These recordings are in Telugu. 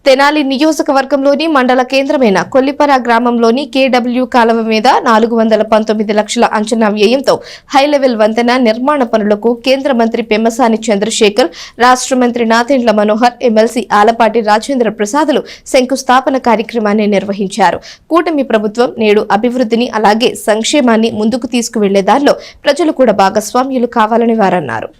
తెనాలి నియోజకవర్గంలోని మండల కేంద్రమైన కొల్లిపర గ్రామంలోని కేడబ్ల్యూ కాలువ మీద 419 లక్షల అంచనా వ్యయంతో హైలెవెల్ వంతెన నిర్మాణ పనులకు కేంద్ర మంత్రి పెమ్మసాని చంద్రశేఖర్, రాష్ట్ర మంత్రి నాదెండ్ల మనోహర్, ఎమ్మెల్సీ ఆలపాటి రాజేంద్ర ప్రసాద్లు శంకుస్థాపన కార్యక్రమాన్ని నిర్వహించారు. కూటమి ప్రభుత్వం నేడు అభివృద్ధిని అలాగే సంక్షేమాన్ని ముందుకు తీసుకువెళ్లే దారిలో ప్రజలు కూడా భాగస్వామ్యులు కావాలని వారన్నారు.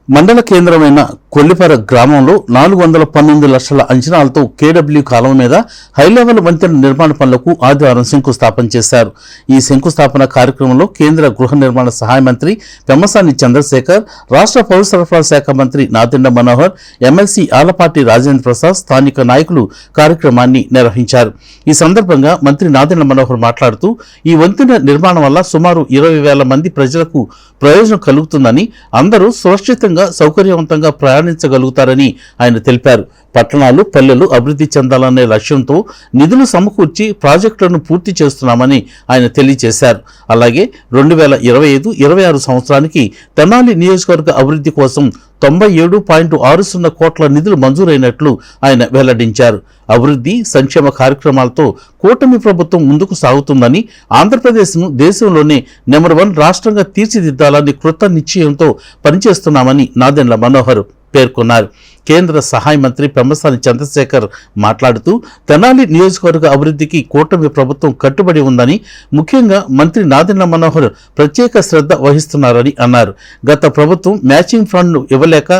మండల కేంద్రమైన కొల్లిపర గ్రామంలో 419 లక్షల అంచనాలతో కేడబ్ల్యూ కాలువ మీద హైలెవెల్ వంతెన నిర్మాణ పనులకు ఆదివారం శంకుస్థాపన చేశారు. ఈ శంకుస్థాపన కార్యక్రమంలో కేంద్ర గృహ నిర్మాణ సహాయ మంత్రి పెమ్మసాని చంద్రశేఖర్, రాష్ట్ర పౌర సరఫరాల శాఖ మంత్రి నాదెండ్ల మనోహర్, ఎమ్మెల్సీ ఆలపాటి రాజేంద్ర ప్రసాద్, స్థానిక నాయకులు కార్యక్రమాన్ని నిర్వహించారు. ఈ సందర్భంగా మంత్రి నాదెండ్ల మనోహర్ మాట్లాడుతూ, ఈ వంతెన నిర్మాణం వల్ల సుమారు 20,000 మంది ప్రజలకు ప్రయోజనం కలుగుతుందని, అందరూ సురక్షితంగా సౌకర్యవంతంగా ప్రయాణించగలుగుతారని ఆయన తెలిపారు. పట్టణాలు, పల్లెలు అభివృద్ధి చెందాలనే లక్ష్యంతో నిధులు సమకూర్చి ప్రాజెక్టులను పూర్తి చేస్తున్నామని ఆయన తెలియజేశారు. అలాగే 2025-26 సంవత్సరానికి తెనాలి నియోజకవర్గ అభివృద్ధి కోసం 97.60 కోట్ల నిధులు మంజూరైనట్లు ఆయన వెల్లడించారు. అభివృద్ధి సంక్షేమ కార్యక్రమాలతో కూటమి ప్రభుత్వం ముందుకు సాగుతుందని, ఆంధ్రప్రదేశ్ను దేశంలోనే నెంబర్ 1 రాష్ట్రంగా తీర్చిదిద్దాలని కృత నిశ్చయంతో పనిచేస్తున్నామని నాదెండ్ల మనోహర్ పేర్కొన్నారు. కేంద్ర సహాయ మంత్రి పెమ్మసాని చంద్రశేఖర్ మాట్లాడుతూ, తెనాలి నియోజకవర్గ అభివృద్ధికి కూటమి ప్రభుత్వం కట్టుబడి ఉందని, ముఖ్యంగా మంత్రి నాదెండ్ల మనోహర్ ప్రత్యేక శ్రద్ధ వహిస్తున్నారని అన్నారు. గత ప్రభుత్వం మ్యాచింగ్ ఫండ్ ఇవ్వలేక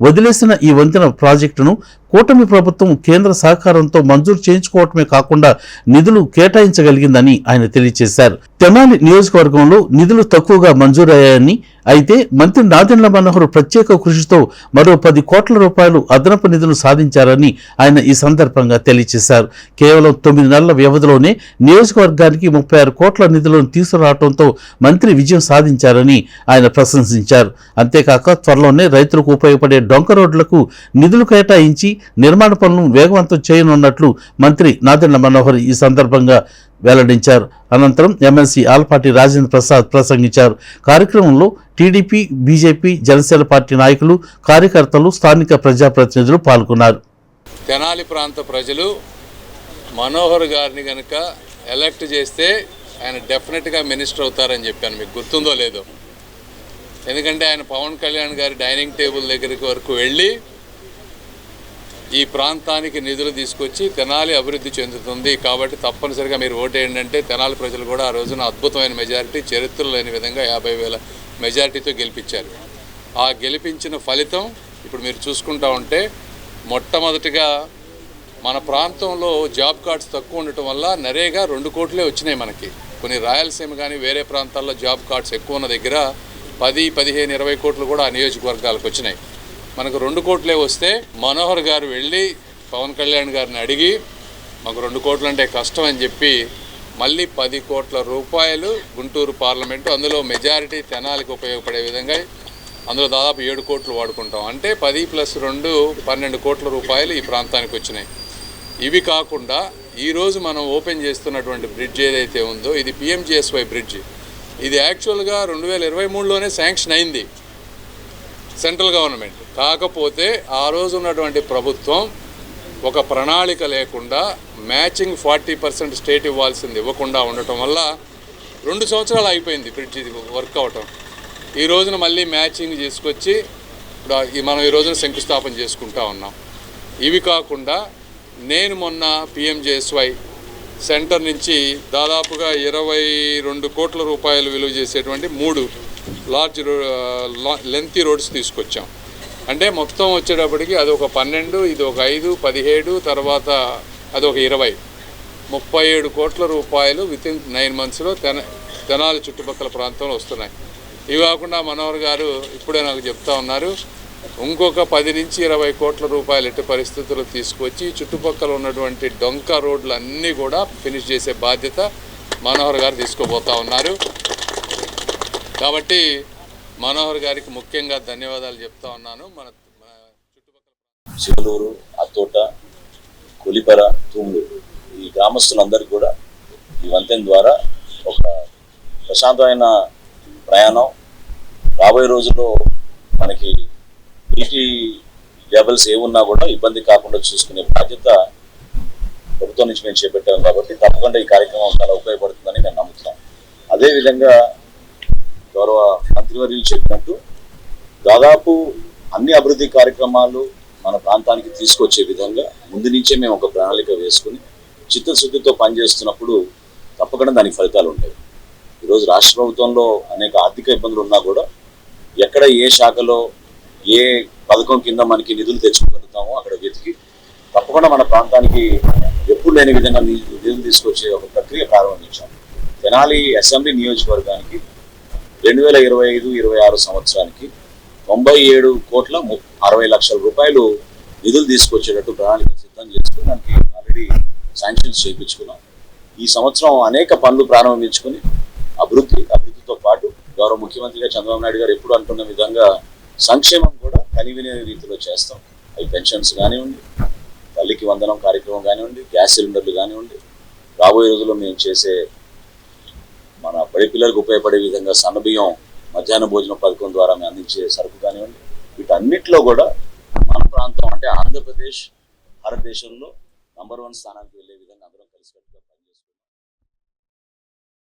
వదిలేసిన ఈ వంతెన ప్రాజెక్టును కూటమి ప్రభుత్వం కేంద్ర సహకారంతో మంజూరు చేయించుకోవటమే కాకుండా నిధులు కేటాయించగలిగిందని ఆయన తెలియజేశారు. తెనాలి నియోజకవర్గంలో నిధులు తక్కువగా మంజూరయ్యాయని, అయితే మంత్రి నాదెండ్ల మనోహర్ ప్రత్యేక కృషితో మరో 10 కోట్ల రూపాయలు అదనపు నిధులు సాధించారని ఆయన ఈ సందర్భంగా తెలియజేశారు. కేవలం 9 నెలల వ్యవధిలోనే నియోజకవర్గానికి 36 కోట్ల నిధులను తీసుకురావడంతో మంత్రి విజయం సాధించారని ఆయన ప్రశంసించారు. అంతేకాక త్వరలోనే రైతులకు ఉపయోగపడే డొంక రోడ్లకు నిధులు కేటాయించి నిర్మాణ పనులను వేగవంతం చేయనున్నట్లు మంత్రి నాదెండ్ల మనోహర్ ఈ సందర్భంగా వెల్లడించారు. అనంతరం ఎమ్మెల్సీ ఆలపాటి రాజేంద్ర ప్రసాద్ ప్రసంగించారు. కార్యక్రమంలో టీడీపీ, బీజేపీ, జనసేన పార్టీ నాయకులు, కార్యకర్తలు, స్థానిక ప్రజాప్రతినిధులు పాల్గొన్నారు. తెనాలి ప్రాంత ప్రజలు మనోహర్ గారిని కనుక ఎలక్ట్ చేస్తే ఆయన డెఫినెట్గా మినిస్టర్ అవుతారని చెప్పాను. మీకు గుర్తుందో లేదో, ఎందుకంటే ఆయన పవన్ కళ్యాణ్ గారి డైనింగ్ టేబుల్ దగ్గరికి వరకు వెళ్ళి ఈ ప్రాంతానికి నిధులు తీసుకొచ్చి తెనాలి అభివృద్ధి చెందుతుంది కాబట్టి తప్పనిసరిగా మీరు ఓటేయండి అంటే తెనాలి ప్రజలు కూడా ఆ రోజున అద్భుతమైన మెజారిటీ, చరిత్రలో లేని విధంగా 50,000 మెజారిటీతో గెలిపించారు. ఆ గెలిపించిన ఫలితం ఇప్పుడు మీరు చూసుకుంటా ఉంటే, మొట్టమొదటిగా మన ప్రాంతంలో జాబ్ కార్డ్స్ తక్కువ ఉండటం వల్ల నరేగా 2 కోట్లే వచ్చినాయి మనకి. కొన్ని రాయలసీమ కానీ వేరే ప్రాంతాల్లో జాబ్ కార్డ్స్ ఎక్కువ ఉన్న దగ్గర 10, 15, 20 కోట్లు కూడా ఆ నియోజకవర్గాలకు వచ్చినాయి. మనకు 2 కోట్లే వస్తే మనోహర్ గారు వెళ్ళి పవన్ కళ్యాణ్ గారిని అడిగి, మాకు 2 కోట్లు అంటే కష్టం అని చెప్పి మళ్ళీ 10 కోట్ల రూపాయలు గుంటూరు పార్లమెంటు, అందులో మెజారిటీ తెనాలికి ఉపయోగపడే విధంగా అందులో దాదాపు 7 కోట్లు వాడుకుంటాం. అంటే 10 + 2 12 కోట్ల రూపాయలు ఈ ప్రాంతానికి వచ్చినాయి. ఇవి కాకుండా ఈరోజు మనం ఓపెన్ చేస్తున్నటువంటి బ్రిడ్జ్ ఏదైతే ఉందో ఇది PMGSY బ్రిడ్జ్. ఇది యాక్చువల్గా 2023లోనే శాంక్షన్ అయింది సెంట్రల్ గవర్నమెంట్. కాకపోతే ఆ రోజు ఉన్నటువంటి ప్రభుత్వం ఒక ప్రణాళిక లేకుండా మ్యాచింగ్ 40% స్టేట్ ఇవ్వాల్సింది ఇవ్వకుండా ఉండటం వల్ల 2 సంవత్సరాలు అయిపోయింది బ్రిడ్జ్ ఇది వర్క్ అవటం. ఈ రోజున మళ్ళీ మ్యాచింగ్ చేసుకొచ్చి మనం ఈ రోజున శంకుస్థాపన చేసుకుంటా ఉన్నాం. ఇవి కాకుండా నేను మొన్న PMGSY సెంటర్ నుంచి దాదాపుగా 22 కోట్ల రూపాయలు విలువ చేసేటువంటి 3 లార్జ్ లెంతీ రోడ్స్ తీసుకొచ్చాం. అంటే మొత్తం వచ్చేటప్పటికి అదొక 12, ఇది ఒక 5, 17, తర్వాత అదొక 20, 37 కోట్ల రూపాయలు వితిన్ 9 monthsలో తెనాలి చుట్టుపక్కల ప్రాంతంలో వస్తున్నాయి. ఇవి కాకుండా మనోహర్ గారు ఇప్పుడే నాకు చెప్తా ఉన్నారు, ఇంకొక 10 నుంచి 20 కోట్ల రూపాయలు ఎట్టి పరిస్థితుల్లో తీసుకొచ్చి చుట్టుపక్కల ఉన్నటువంటి డొంక రోడ్లు అన్నీ కూడా ఫినిష్ చేసే బాధ్యత మనోహర్ గారు తీసుకోబోతా ఉన్నారు. కాబట్టి మనోహర్ గారికి ముఖ్యంగా ధన్యవాదాలు చెప్తా ఉన్నాను. మన చుట్టుపక్కల శివలూరు, అత్తోట, కొలిపర, తూములూరు ఈ గ్రామస్తులందరికీ కూడా ఈ వంతెన ద్వారా ఒక ప్రశాంతమైన ప్రయాణం, రాబోయే రోజుల్లో మనకి నీటి లెవెల్స్ ఏమున్నా కూడా ఇబ్బంది కాకుండా చూసుకునే బాధ్యత ప్రభుత్వం నుంచి మేము చేపట్టాం కాబట్టి తప్పకుండా ఈ కార్యక్రమం చాలా ఉపయోగపడుతుందని మేము నమ్ముతున్నాం. అదేవిధంగా గౌరవ మంత్రివర్యులు చెప్పినట్టు దాదాపు అన్ని అభివృద్ధి కార్యక్రమాలు మన ప్రాంతానికి తీసుకొచ్చే విధంగా ముందు నుంచే మేము ఒక ప్రణాళిక వేసుకుని చిత్తశుద్ధితో పనిచేస్తున్నప్పుడు తప్పకుండా దానికి ఫలితాలు ఉంటాయి. ఈరోజు రాష్ట్ర ప్రభుత్వంలో అనేక ఆర్థిక ఇబ్బందులు ఉన్నా కూడా ఎక్కడ ఏ శాఖలో ఏ పథకం కింద మనకి నిధులు తెచ్చుకోగలుగుతామో అక్కడ వెతికి తప్పకుండా మన ప్రాంతానికి ఎప్పుడు లేని విధంగా నిధులు తీసుకొచ్చే ఒక ప్రక్రియ ప్రారంభించాం. తెనాలి అసెంబ్లీ నియోజకవర్గానికి 2025-26 సంవత్సరానికి 97,60,00,000 రూపాయలు నిధులు తీసుకొచ్చేటట్టు ప్రణాళిక సిద్ధం చేసుకుని దానికి ఆల్రెడీ శాంక్షన్స్ చేయించుకున్నాం. ఈ సంవత్సరం అనేక పనులు ప్రారంభించుకుని అభివృద్ధితో పాటు గౌరవ ముఖ్యమంత్రిగా చంద్రబాబు నాయుడు గారు ఎప్పుడు అనుకున్న విధంగా సంక్షేమం కూడా కనివినే రీతిలో చేస్తాం. అవి పెన్షన్స్ కానివ్వండి, తల్లికి వందనం కార్యక్రమం కానివ్వండి, గ్యాస్ సిలిండర్లు కానివ్వండి, రాబోయే రోజుల్లో మేము చేసే మన బడి పిల్లలకు ఉపయోగపడే విధంగా సన్నబియ్యం మధ్యాహ్న భోజన పథకం ద్వారా మేము అందించే సరుకు కానివ్వండి, వీటన్నిటిలో కూడా మన ప్రాంతం అంటే ఆంధ్రప్రదేశ్ భారతదేశంలో నంబర్ 1 స్థానానికి వెళ్ళే విధంగా అందరం కలిసికట్టుగా పనిచేస్తాం.